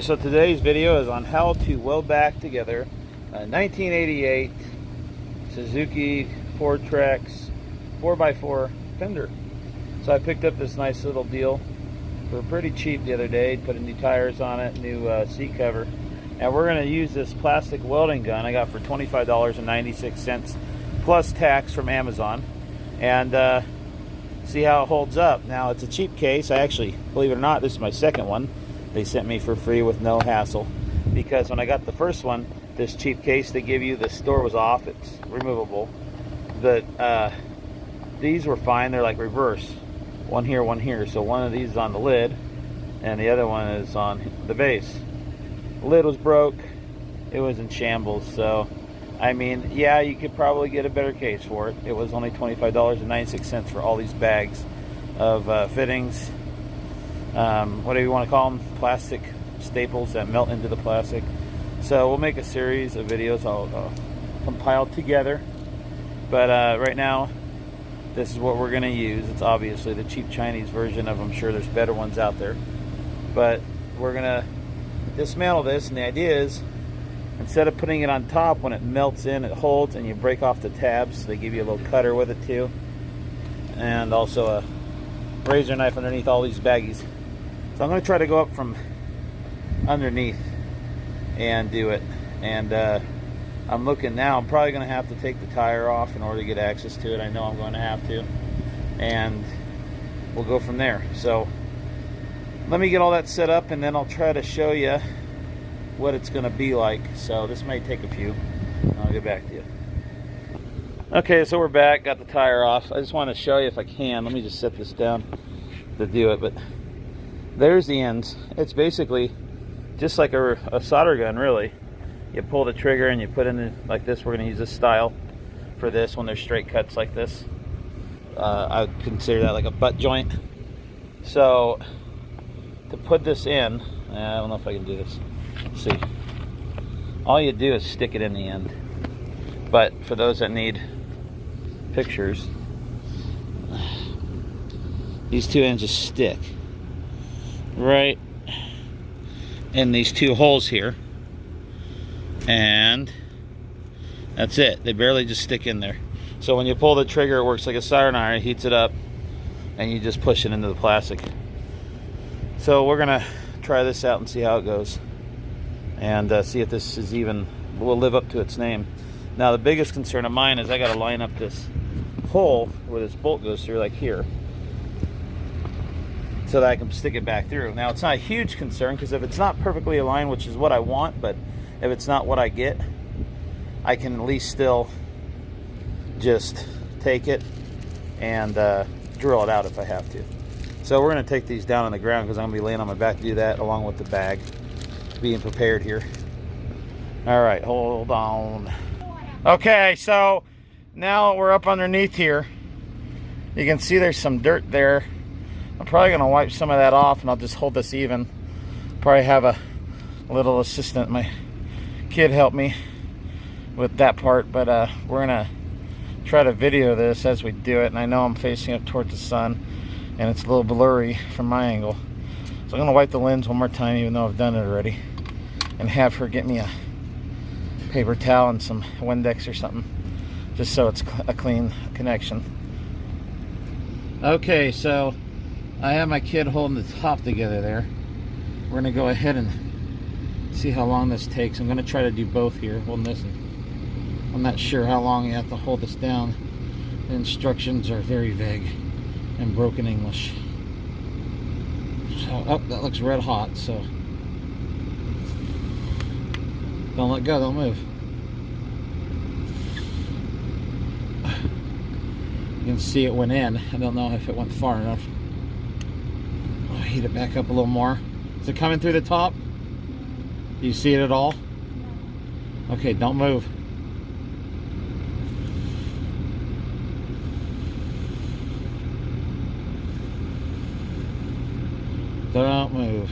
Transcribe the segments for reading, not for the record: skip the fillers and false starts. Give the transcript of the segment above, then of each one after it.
So today's video is on how to weld back together a 1988 Suzuki Ford Trax 4x4 fender. So I picked up this nice little deal for pretty cheap the other day. Put new tires on it, new seat cover, and we're going to use this plastic welding gun I got for $25.96 plus tax from Amazon, and see how it holds up. Now, it's a cheap case. I actually, believe it or not, this is my second one they sent me for free with no hassle, because when I got the first one, this cheap case they give you, the store was off, it's removable. But these were fine. They're like reverse, one here, so one of these is on the lid and the other one is on the base. The lid was broke, it was in shambles. So I mean, yeah, you could probably get a better case for it. It was only $25.96 for all these bags of fittings, whatever you want to call them, plastic staples that melt into the plastic. So we'll make a series of videos I'll compile together. But right now, this is what we're going to use. It's obviously the cheap Chinese version of, I'm sure there's better ones out there. But we're going to dismantle this, and the idea is, instead of putting it on top, when it melts in, it holds, and you break off the tabs. They give you a little cutter with it too, and also a razor knife underneath all these baggies. So I'm going to try to go up from underneath and do it. And I'm looking now, I'm probably going to have to take the tire off in order to get access to it. I know I'm going to have to, and we'll go from there. So let me get all that set up, and then I'll try to show you what it's going to be like. So this may take a few. I'll get back to you. Okay, so we're back, got the tire off. I just want to show you if I can. Let me just set this down to do it. But there's the ends. It's basically just like a solder gun, really. You pull the trigger and you put in it like this. We're going to use this style for this when there's straight cuts like this. I would consider that like a butt joint. So to put this in, I don't know if I can do this. Let's see. All you do is stick it in the end. But for those that need pictures, these two ends just stick right in these two holes here, and that's it. They barely just stick in there. So when you pull the trigger, it works like a soldering iron. It heats it up and you just push it into the plastic. So we're gonna try this out and see how it goes, and see if this is even will live up to its name. Now, the biggest concern of mine is I got to line up this hole where this bolt goes through, like here, so that I can stick it back through. Now, it's not a huge concern, because if it's not perfectly aligned, which is what I want, but if it's not what I get, I can at least still just take it and drill it out if I have to. So we're going to take these down on the ground, because I'm going to be laying on my back to do that, along with the bag, being prepared here. All right, hold on. Okay, so now we're up underneath here. You can see there's some dirt there. I'm probably going to wipe some of that off, and I'll just hold this even. Probably have a little assistant, my kid, help me with that part. But we're going to try to video this as we do it. And I know I'm facing up towards the sun, and it's a little blurry from my angle. So I'm going to wipe the lens one more time, even though I've done it already, and have her get me a paper towel and some Windex or something, just so it's a clean connection. Okay, so I have my kid holding the top together there. We're gonna go ahead and see how long this takes. I'm gonna try to do both here, holding this, and I'm not sure how long you have to hold this down. The instructions are very vague and broken English. So, oh, that looks red hot, so don't let go, don't move. You can see it went in. I don't know if it went far enough. I'll heat it back up a little more. Is it coming through the top? Do you see it at all? Okay, don't move. Don't move.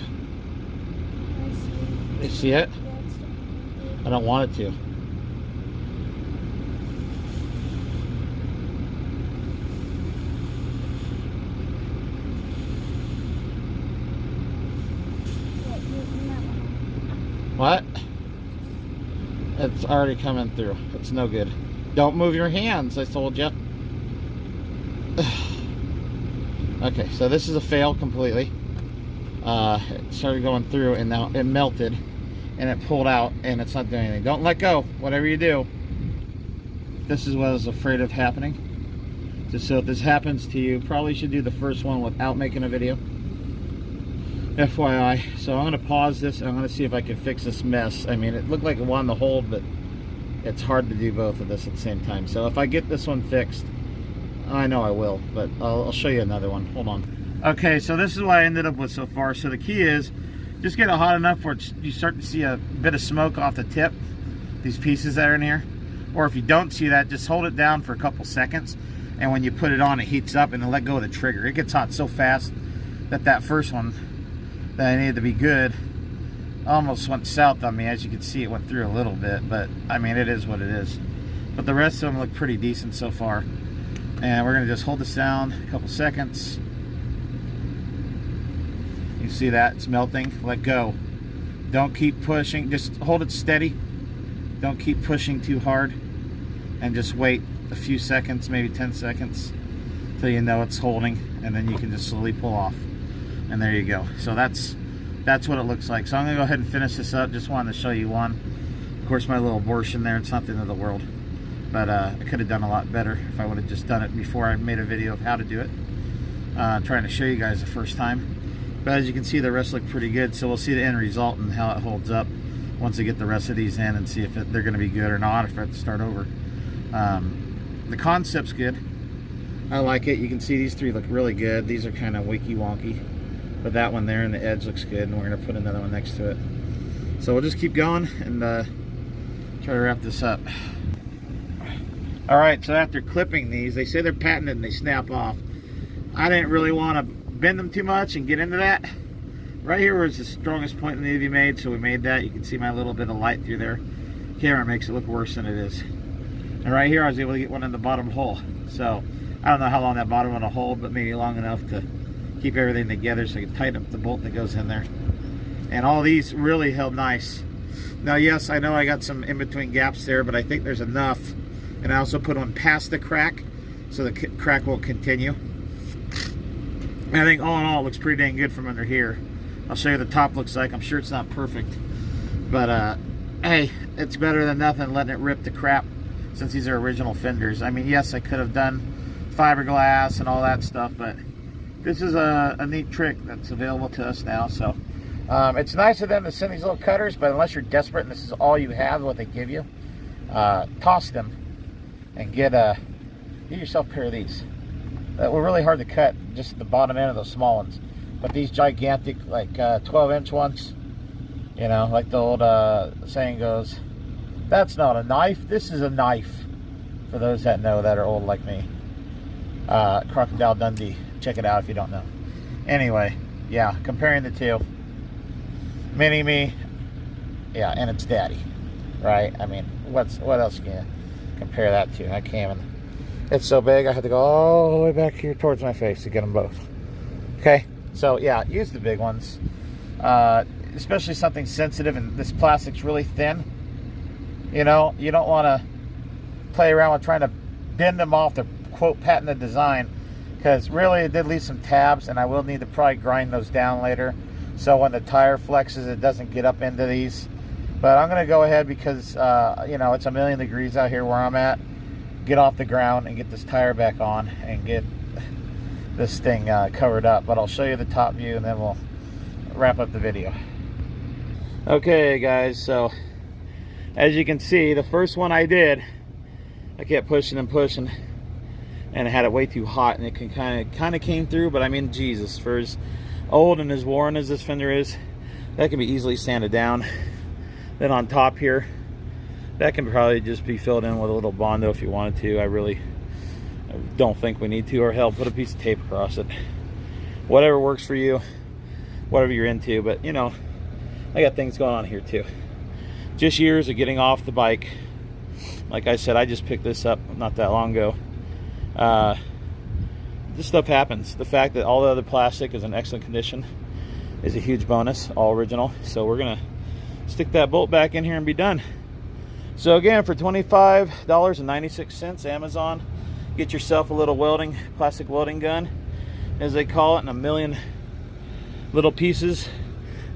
You see it? I don't want it to. What? It's already coming through. It's no good. Don't move your hands, I told you. Okay, so this is a fail completely. It started going through and now it melted and it pulled out and it's not doing anything. Don't let go, whatever you do. This is what I was afraid of happening. Just so if this happens to you, probably should do the first one without making a video. FYI. So I'm going to pause this and I'm going to see if I can fix this mess. I mean, it looked like it wanted to hold, but it's hard to do both of this at the same time. So if I get this one fixed, I know I will, but I'll show you another one. Hold on. Okay, so this is what I ended up with so far. So the key is just get it hot enough where you start to see a bit of smoke off the tip, these pieces that are in here. Or if you don't see that, just hold it down for a couple seconds, and when you put it on, it heats up, and then let go of the trigger. It gets hot so fast that first one that I needed to be good almost went south on me. As you can see, it went through a little bit, but I mean, it is what it is. But the rest of them look pretty decent so far. And we're gonna just hold this down a couple seconds. You see that? It's melting. Let go. Don't keep pushing. Just hold it steady. Don't keep pushing too hard. And just wait a few seconds, maybe 10 seconds, till you know it's holding, and then you can just slowly pull off. And there you go. So that's what it looks like. So I'm gonna go ahead and finish this up. Just wanted to show you one. Of course, my little abortion there, it's not the end of the world. But I could have done a lot better if I would have just done it before I made a video of how to do it. Trying to show you guys the first time. But as you can see, the rest look pretty good. So we'll see the end result and how it holds up once I get the rest of these in and see if they're going to be good or not, if I have to start over. The concept's good. I like it. You can see these three look really good. These are kind of wonky wonky. But that one there and the edge looks good, and we're going to put another one next to it. So we'll just keep going and try to wrap this up. Alright, so after clipping these, they say they're patented and they snap off. I didn't really want to bend them too much and get into that. Right here was the strongest point that needed to be made, so we made that. You can see my little bit of light through there. Camera makes it look worse than it is. And right here I was able to get one in the bottom hole. So I don't know how long that bottom one will hold, but maybe long enough to keep everything together so I can tighten up the bolt that goes in there. And all these really held nice. Now yes, I know I got some in between gaps there, but I think there's enough. And I also put one past the crack so the crack won't continue. And I think all in all it looks pretty dang good from under here. I'll show you what the top looks like. I'm sure it's not perfect, but hey, it's better than nothing letting it rip to crap, since these are original fenders. I mean, yes, I could have done fiberglass and all that stuff, but this is a neat trick that's available to us now. So it's nice of them to send these little cutters, but unless you're desperate and this is all you have, what they give you, toss them and get yourself a pair of these. That were really hard to cut, just the bottom end of those small ones. But these gigantic, like 12-inch ones, you know, like the old saying goes, that's not a knife, this is a knife. For those that know, that are old like me. Crocodile Dundee. Check it out if you don't know. Anyway, yeah, comparing the two. Mini-me, yeah, and it's daddy, right? I mean, what else can you compare that to? I can't even. It's so big, I had to go all the way back here towards my face to get them both. Okay, so yeah, use the big ones. Especially something sensitive, and this plastic's really thin. You know, you don't want to play around with trying to bend them off the quote patented design, because really it did leave some tabs, and I will need to probably grind those down later, so when the tire flexes it doesn't get up into these. But I'm going to go ahead because you know, it's a million degrees out here where I'm at. Get off the ground and get this tire back on and get this thing covered up. But I'll show you the top view and then we'll wrap up the video. Okay guys, so as you can see, the first one I did, I kept pushing and pushing, and I had it way too hot, and it can kind of came through. But I mean, Jesus, for as old and as worn as this fender is, that can be easily sanded down. Then on top here, that can probably just be filled in with a little Bondo if you wanted to. I really don't think we need to, or hell, put a piece of tape across it. Whatever works for you, whatever you're into. But you know, I got things going on here too. Just years of getting off the bike. Like I said, I just picked this up not that long ago. This stuff happens. The fact that all the other plastic is in excellent condition is a huge bonus, all original. So we're gonna stick that bolt back in here and be done. So again, for $25.96 Amazon, get yourself a little welding, plastic welding gun, as they call it, in a million little pieces.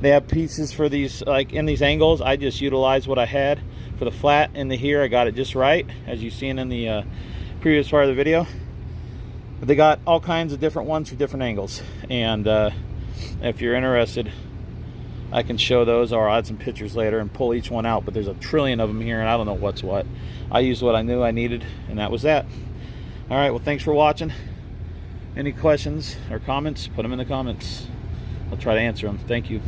They have pieces for these, like in these angles. I just utilized what I had for the flat in the here. I got it just right, as you've seen in the previous part of the video. But they got all kinds of different ones for different angles, and if you're interested, I can show those, or I'll add some pictures later and pull each one out. But there's a trillion of them here, and I don't know what's what. I used what I knew I needed, and that was that. All right, well, thanks for watching. Any questions or comments, put them in the comments. I'll try to answer them. Thank you.